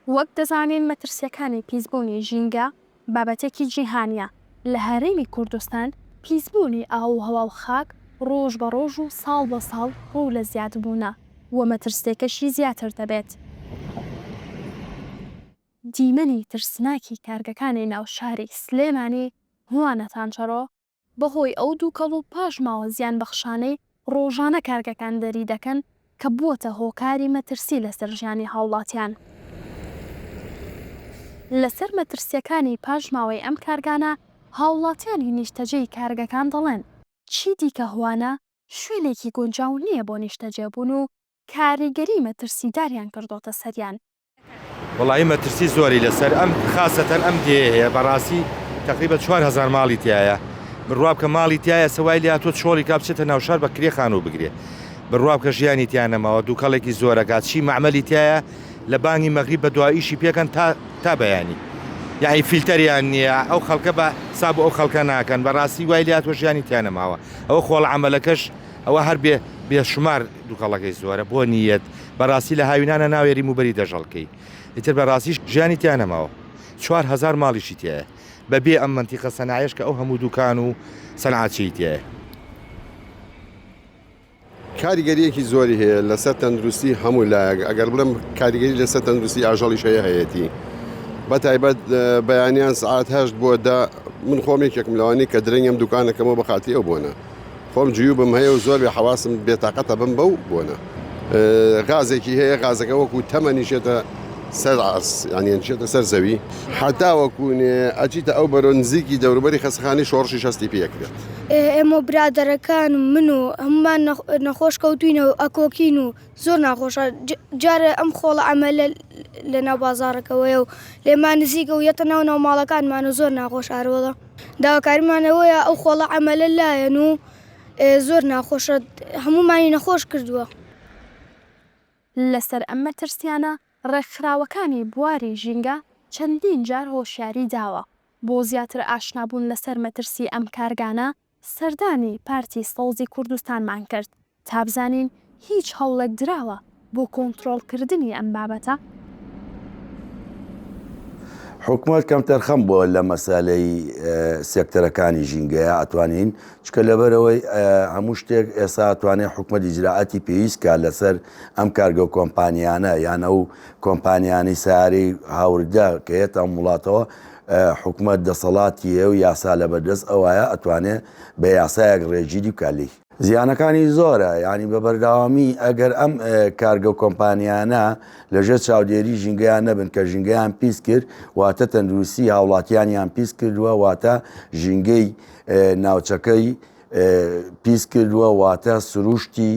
وەک دەزانین مەترسیەکانی پیسبوونی ژینگە بابەتێکی جیهانیە. لە هەرێمی کوردستان پیسبوونی ئاوهەوا و خاک ڕۆژ بە ڕۆژ و ساڵ بە ساڵ ڕوو لە زیادبوونە و مەترسیەکەشی زیاتر دەبێت. دیمەنی ترسناکی کارگەکانی ناوشاری سلێمانی هوانە تانچەرۆ بەهۆی ئەو دووکەڵ و پاژماوە زیان بەخشانەی ڕۆژانە کارگەکان دەری دەکەن کە بووەتە هۆکاری مەترسی لەسەر ژیانی هاوڵاتیان. لەسەر مەترسیەکانی پاژماوەی ئەم کارگانە هاوڵاتیانی نیشتەجێی کارگەکان دەڵێن چی دیکە هوانە شوێنێکی گونجاو نییە بۆ نیشتەجێبوون و کاریگەری مەترسیداریان کردۆتە سەریان. وڵی مەترسی زۆری لەسەر ئەم خاستەن ئەم دێ بەڕاستی تقریبا 4,000 ماڵی تایە بڕواب کە ماڵی تایە سەوای لیا تۆ شۆڵی کا بچێتە ناوشار بە کرێخان و بگرێ بڕواب کە ژیانی تیانەماوە دووکەڵێکی زۆرەکات چی معمەلی تایە لە بانگی مەغریب بە دواییشی پێکەن تا بەیانی یعنی فیلتەریان نییە ئەو خەڵکە بە ساب ئەو خەڵکە ناکەن بەڕاستی وای لیا تۆ ژیانی تیانەماوە ئەوە خۆڵ عملەکەش ئەوە هەر بێ شمار دووکەڵەکەی زۆرە بۆ نیەت بەڕاستی لە هاوینانە ناوێری موبەری دەژەڵکەی ئیتر بەڕاستیش ژیانی تیانەماوە 4,000 ماڵیشی تایە بەبێ ئەم منتیقە سەنایەش کە ئەو هەموو دوکان و سەنعاتی تایە. کاریگەریەکی زۆری هەیە لەسەر تەندروستی هەموو لایەک ئەگەر بڵم کاریگەری لەسەر تەندروستی ئاژەڵیش هەیەتی بەتایبەت بەیانیان سعات 8 بۆ دا من خۆمێکێکم لەوانی کە درەنگم دوکانەکەمەوە بەخاتی ئەو بۆنە خۆم جیوبم هەیە و زۆر بێ حواسم بێتاقەتە بم بەو بۆنە غازێکی هەیە غازەکە وەکو تەمەنیشێتە سەر عرس یانیانچێتە سەر زەوی حتا وەکوونێ ئەچیتە ئەو بەرۆ نزیکی دەوروبەری خەسخانی شۆڕشی شەستی پێکرێت. ئێمە برادەرەکان من و هەمومان نەخۆش کەوتوینە و ئەکۆکین و زۆر ناخۆشە جارە ئەم خۆڵە ئەمەلە لە ناو بازارەکەوەیە و لێمان نزیکە و یەتە ناو ماڵەکانمان و زۆر ناخۆش ئارۆڵە داواکاریمانەوەیە ئەو خۆڵە ئەمەلە لایەن و زۆر ناخۆشە هەمومانی نەخۆش کردووە. لەسەر ئەم مەترسیانە ڕێکخراوەکانی بواری ژینگە چەندین جار هۆشیاری داوە بۆ زیاتر ئاشنابوون لەسەر مەترسی ئەم کارگانە سەردانی پارتی سەوزی کوردستانمان کرد تا بزانین هیچ هەوڵێک دراوە بۆ کۆنتڕۆڵکردنی ئەم بابەتە. حکوومەت کەم تەرخەم بۆ لە مەسالەی سێکتەرەکانی ژینگەیە ئەتوانین چکە لەبەرەوەی هەموو شتێک ئێستا ئەتوانێت حکوومەت ئیجراعاتی پێویستکە لەسەر ئەم کارگە و کۆمپانیانە یان ئەو کۆمپانیانی ساری هاوردە کە هێت ئەم وڵاتەوە حکوومەت دەسەڵاتیە و یاسا لە بەردەست ئەوایە ئەتوانێت بە یاسایەک ڕێگیری بکالی. زیانەکانی زۆرە ینی بە بەرداوامی ئەگەر ئەم کارگە و کۆمپانیانە لەژێر چاودێری ژینگەیان نەبن کە ژینگەیان پیس کرد واتە تەندروستی هاوڵاتیانیان پیس کردووە واتە ژینگەی ناوچەکەی پیس کردووە واتە سروشتی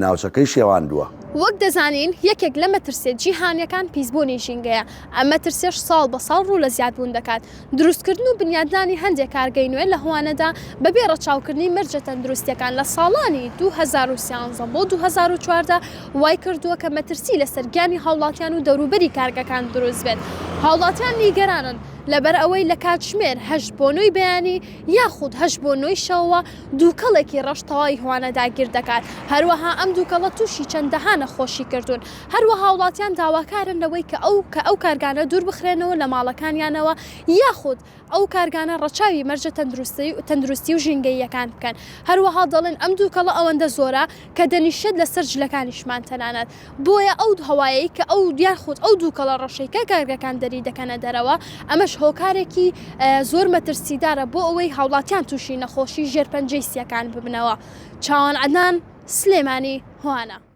ناوچەکەی شێواندووە. وەک دەزانین یەکێک لە مەترسیە جیهانیەکان پیسبوونی ژینگەیە ئەم مەترسیەش ساڵ بە ساڵ ڕوو لە زیادبوون دەکات. دروستکردن و بنیادنانی هەندێک کارگەی نوێ لە هەوانەدا بەبێ ڕەچاوکردنی مەرجە تەندروستیەکان لە ساڵانی 2013 بۆ 2014 وای کردووە کە مەترسی لەسەر گیانی هاوڵاتیان و دەوروبەری کارگەکان دروست بێت. هاوڵاتیان نیگەرانن لەبەر ئەوەی لە کاتژمێر 8 بۆ 9 بەیانی یاخود 8 بۆ 9 شەوە دووکەڵێکی ڕەشتەوای هەوانەدا گیر دەکات. هەروەها ئەم دووکەڵە تووشی چەندەها نەخۆشی کردوون. هەروەها هاوڵاتیان داواکارن لەوەی کە ئەو کارگانە دوور بخرێنەوە لە ماڵەکانیانەوە یاخود ئەو کارگانە ڕەچاوی مەرجە تەندروستی و ژینگەییەکان بکەن. هەروەها دەڵێن ئەم دووکەڵە ئەوەندە زۆرە کە دەنیشێت لەسەر جلەکانیشمان تەنانەت بۆیە ئەو هەوایەی کە ئەو یاخود ئەو دووکەڵە ڕەشەیکە کارگەکان دەری دەکەنە دەرەوە ئەمەش هۆکارێکی زۆر مەترسیدارە بۆ ئەوەی هاوڵاتیان تووشی نەخۆشی ژێرپەنجەی سیەکان ببنەوە. چاوان عەدنان، سلێمانی، هوانە.